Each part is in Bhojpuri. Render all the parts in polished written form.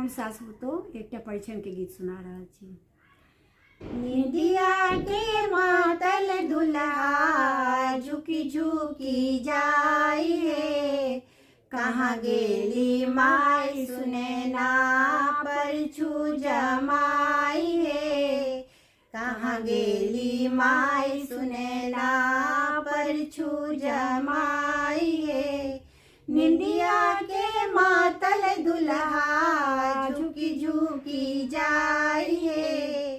हम सासु तो एक परिछन के गीत सुना रहा छी। निदिया के मातल दुल्हा झुकी झुकी जाई है, कहाँ गेली माई सुने ना परछू जमाई है, कहाँ गेली माई सुने ना परछू जमाई है। निंदिया के मातल दुल्हा झुकी झुकी जाई है,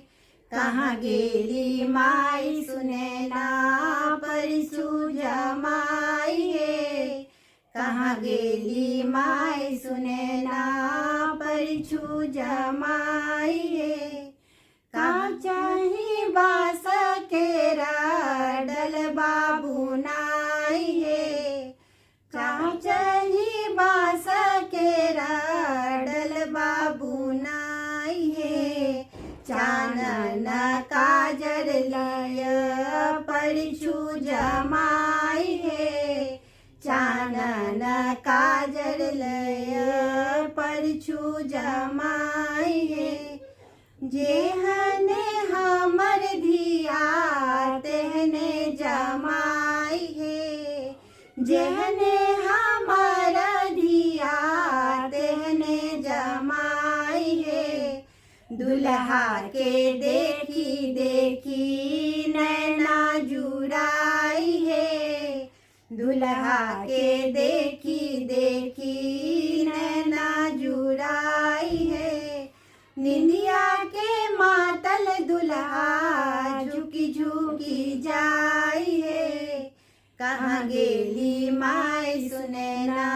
कहाँ गेली माई सुने ना परछू जमाई है, कहाँ गेली माई सुने ना परछू जमाई है। का चाही बास केरा डल बाबू नाई है, का चाही बास केरा डल बाबू नाई है। चानन काजर लय परछू जमाई है, चानन काजर लय परछू जमाई है। जेहने हमर धिया तेहने जमाई है, जेहने हमर धिया तेहने जमाई है। दुल्हा के देखी देखी नैना जुड़ाई है, दुल्हा के देखी देखी नैना जुड़ाई है। निंदिया के मातल दुल्हा झुकी झुकी जाई है, कहाँ गेली माई सुने ना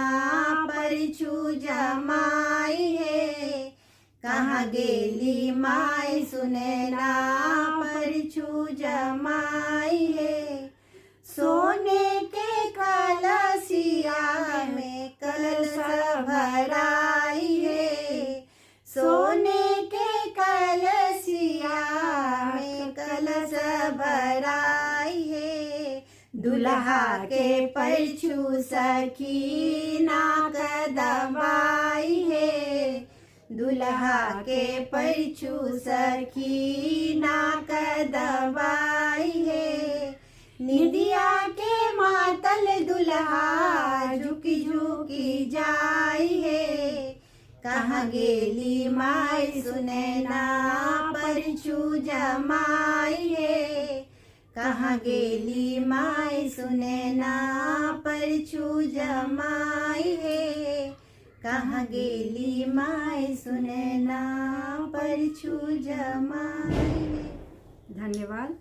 परछू जमाई है, कहाँ गेली माई सुने ना परछू जमाई है। सोने के कलसिया में कलश भराई है, सोने के कलसिया में कलश भराई है। दुल्हा के परछू सखी नाक दबाई है, दुल्हा के परछू सखी नाक दबाई है। निदिया के मातल दुल्हा झुकी झुकी जाई है, कहाँ गेली माई सुने ना परछू जमाई है, कहाँ गेली माई सुने ना परछू जमाई है, कहाँ गेली माई सुने ना परछू जमाई है। धन्यवाद।